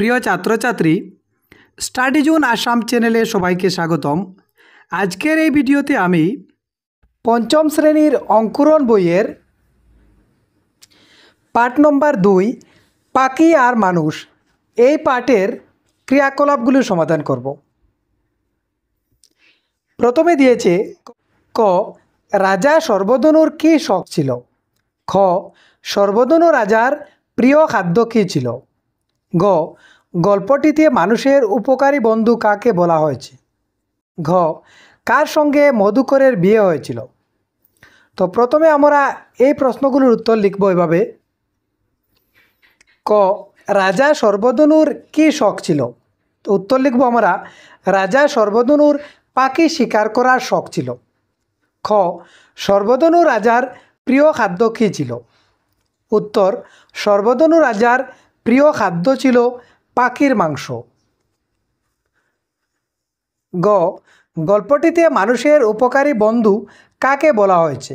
প্রিয় ছাত্রছাত্রী, study zone Assam চ্যানেলে সবাইকে স্বাগতম। আজকের এই ভিডিওতে আমি পঞ্চম শ্রেণীর অঙ্কুরণ বইয়ের পাঠ নম্বর 2 পাখি আর মানুষ এই পাঠের ক্রিয়াকলাপগুলো সমাধান করব। প্রথমে দিয়েছে ক, রাজা সর্বধনুর কী শখ ছিল? খ, সর্বধনু রাজার প্রিয় খাদ্য কী ছিল? গ, গল্পটিতে মানুষের উপকারী বন্ধু কাকে বলা হয়েছে? ঘ, কার সঙ্গে মধুকরের বিয়ে হয়েছিল? তো প্রথমে আমরা এই প্রশ্নগুলোর উত্তর লিখব এভাবে। ক, রাজা সর্বধনুর কী শখ ছিল? তো উত্তর লিখব আমরা, রাজা সর্বধনুর পাখি শিকার করার শখ ছিল। খ, সর্বধনু রাজার প্রিয় খাদ্য কী ছিল? উত্তর, সর্বধনু রাজার প্রিয় খাদ্য ছিল পাখির মাংস। গ, গল্পটিতে মানুষের উপকারী বন্ধু কাকে বলা হয়েছে?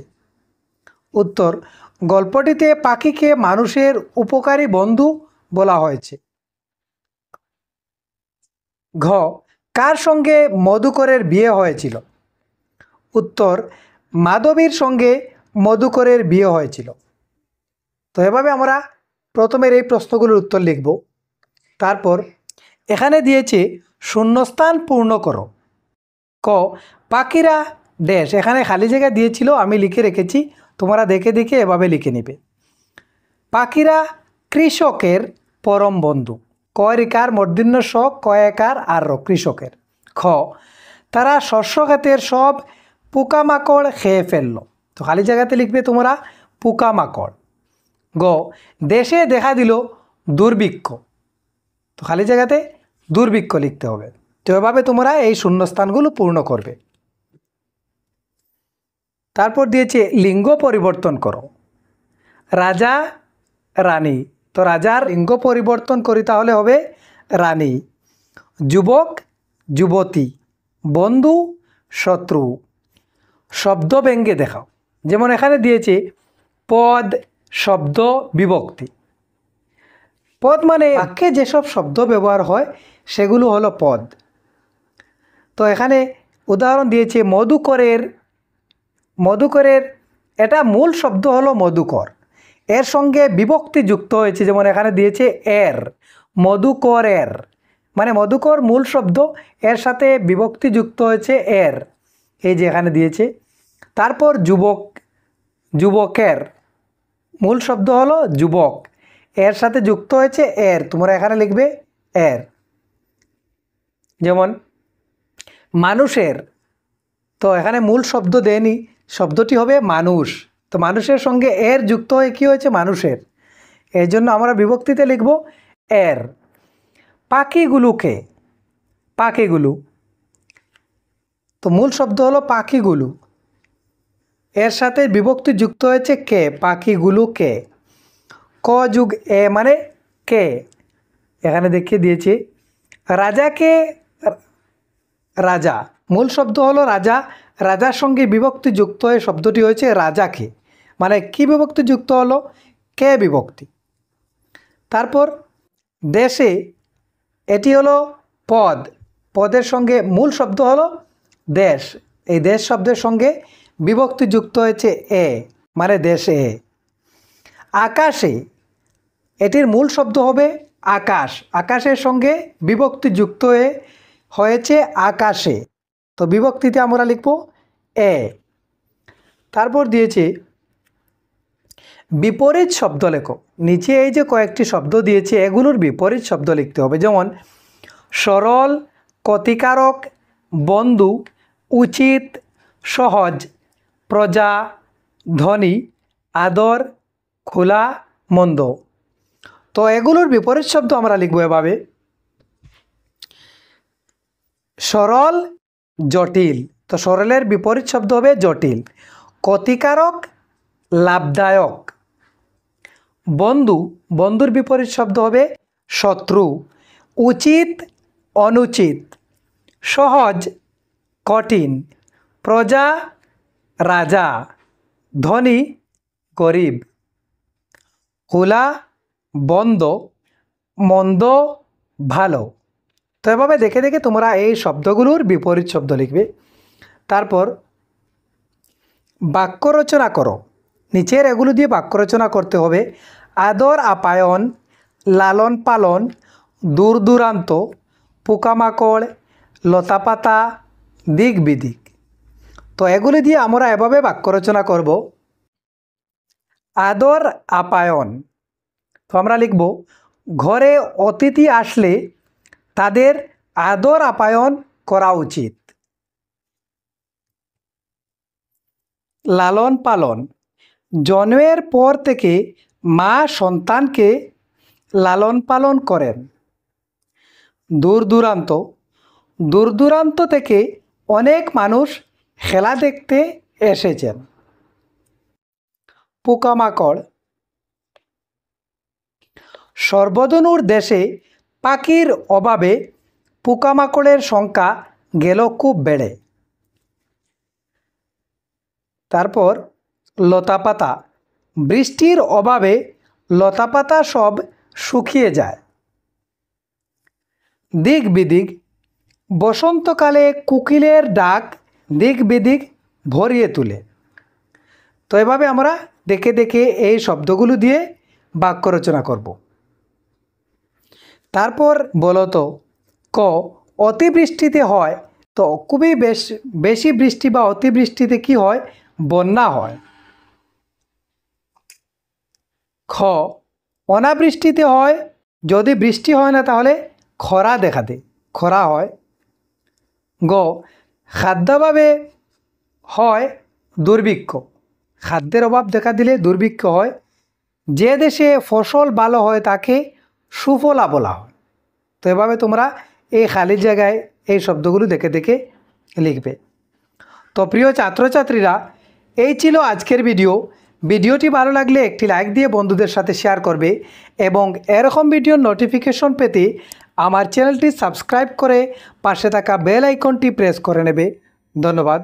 উত্তর, গল্পটিতে পাখিকে মানুষের উপকারী বন্ধু বলা হয়েছে। ঘ, কার সঙ্গে মধুকরের বিয়ে হয়েছিল? উত্তর, মাধবীর সঙ্গে মধুকরের বিয়ে হয়েছিল। তো এভাবে আমরা প্রথমের এই প্রশ্নগুলোর উত্তর লিখব। তারপর এখানে দিয়েছে শূন্যস্থান পূর্ণ করো। ক, পাখিরা ড্যাশ, এখানে খালি জায়গা দিয়েছিল, আমি লিখে রেখেছি, তোমরা দেখে দেখে এভাবে লিখে নেবে। পাখিরা কৃষকের পরম বন্ধু। কয়রিকার মূর্ধন্য স, কয়েকার আর কৃষকের। খ, তারা শস্য ক্ষেতের সব পোকামাকড় খেয়ে ফেললো। তো খালি জায়গাতে লিখবে তোমরা পোকামাকড়। গ, দেশে দেখা দিল দুর্ভিক্ষ। তো খালি জায়গাতে দুর্ভিক্ষ লিখতে হবে। তো এভাবে তোমরা এই শূন্যস্থানগুলো পূর্ণ করবে। তারপর দিয়েছে লিঙ্গ পরিবর্তন করো। রাজা রানী, তো রাজার লিঙ্গ পরিবর্তন করি তাহলে হবে রানী। যুবক যুবতী, বন্ধু শত্রু। শব্দ ব্যঙ্গে দেখাও। যেমন এখানে দিয়েছে পদ, শব্দ, বিভক্তি। পদ মানে বাক্যে যেসব শব্দ ব্যবহার হয় সেগুলো হলো পদ। তো এখানে উদাহরণ দিয়েছে মধুকরের। মধুকরের এটা মূল শব্দ হলো মধুকর, এর সঙ্গে বিভক্তি যুক্ত হয়েছে। যেমন এখানে দিয়েছে এর, মধুকরের, মানে মধুকর মূল শব্দ, এর সাথে বিভক্তি যুক্ত হয়েছে এর, এই যে এখানে দিয়েছে। তারপর যুবক, যুবকের মূল শব্দ হলো যুবক, এর সাথে যুক্ত হয়েছে এর, তোমরা এখানে লিখবে এর। যেমন মানুষের, তো এখানে মূল শব্দ দেয়নি, শব্দটি হবে মানুষ, তো মানুষের সঙ্গে এর যুক্ত হয়ে কী হয়েছে মানুষের, এর জন্য আমরা বিভক্তিতে লিখব এর। পাখিগুলোকে, পাখিগুলো, তো মূল শব্দ হলো পাখিগুলো, এর সাথে বিভক্তি যুক্ত হয়েছে কে, পাখিগুলোকে। ক যুগ এ মানে কে, এখানে দেখিয়ে দিয়েছি। রাজাকে, রাজা মূল শব্দ হলো রাজা, রাজার সঙ্গে বিভক্তি যুক্ত হয়ে শব্দটি হয়েছে রাজাকে, মানে কি বিভক্তি যুক্ত হলো, কে বিভক্তি। তারপর দেশে, এটি হলো পদ, পদের সঙ্গে মূল শব্দ হলো দেশ, এই দেশ শব্দের সঙ্গে বিভক্তি যুক্ত হয়েছে এ, মানে দেশে। আকাশে, এটির মূল শব্দ হবে আকাশ, আকাশের সঙ্গে বিভক্তি যুক্ত হয়েছে আকাশে, তো বিভক্তিতে আমরা লিখব এ। তারপর দিয়েছে বিপরীত শব্দ লেখো। নিচে এই যে কয়েকটি শব্দ দিয়েছে এগুলোর বিপরীত শব্দ লিখতে হবে। যেমন সরল, ক্ষতিকারক, বন্ধু, উচিত, সহজ, প্রজা, ধনী, আদর, খোলা, মন্দ। তো এগুলোর বিপরীত শব্দ আমরা লিখব এভাবে। সরল জটিল, তো সরলের বিপরীত শব্দ হবে জটিল। ক্ষতিকারক লাভদায়ক। বন্ধু, বন্ধুর বিপরীত শব্দ হবে শত্রু। উচিত অনুচিত। সহজ কঠিন। প্রজা রাজা। ধনী গরিব। খোলা বন্ধ। মন্দ ভালো। তো এভাবে দেখে দেখে তোমরা এই শব্দগুলোর বিপরীত শব্দ লিখবে। তারপর বাক্য রচনা করো। নিচের এগুলো দিয়ে বাক্য রচনা করতে হবে। আদর আপ্যায়ন, লালন পালন, দূর দূরান্ত, পোকামাকড়, লতাপাতা, দিক বিদিক। তো এগুলি দিয়ে আমরা এভাবে বাক্য রচনা করব। আদর আপ্যায়ন, তো আমরা লিখব ঘরে অতিথি আসলে তাদের আদর আপ্যায়ন করা উচিত। লালন পালন, জন্মের পর থেকে মা সন্তানকে লালন পালন করেন। দূর দূরান্ত, দূর দূরান্ত থেকে অনেক মানুষ খেলা দেখতে এসেছেন। পোকামাকড়, সর্বধনুর দেশে পাখির অভাবে পোকামাকড়ের সংখ্যা গেল খুব বেড়ে। তারপর লতাপাতা, বৃষ্টির অভাবে লতাপাতা সব শুকিয়ে যায়। দিক বিদিক, বসন্তকালে কোকিলের ডাক দিক বিদিক ভরিয়ে তোলে। তো এভাবে আমরা দেখে দেখে এই শব্দগুলো দিয়ে বাক্য রচনা করব। তারপর বলো তো, ক অতিবৃষ্টিতে হয়, তো খুবই বেশি বৃষ্টি বা অতিবৃষ্টিতে কি হয়? বন্যা হয়। খ অনাবৃষ্টিতে হয়, যদি বৃষ্টি হয় না তাহলে খরা দেখা দেয়, খরা হয়। গ খাদ্যাভাবে হয় দুর্ভিক্ষ, খাদ্যের অভাব দেখা দিলে দুর্ভিক্ষ হয়। যে দেশে ফসল ভালো হয় তাকে সুফলা বলা হয়। তো এভাবে তোমরা এই খালি জায়গায় এই শব্দগুলো দেখে দেখে লিখবে। তো প্রিয় ছাত্রছাত্রীরা, এই ছিল আজকের ভিডিওটি ভালো লাগলে একটি লাইক দিয়ে বন্ধুদের সাথে শেয়ার করবে এবং এরকম ভিডিওর নোটিফিকেশন পেতে আমার চ্যানেলটি সাবস্ক্রাইব করে পাশে থাকা বেল আইকনটি প্রেস করে নেবে। ধন্যবাদ।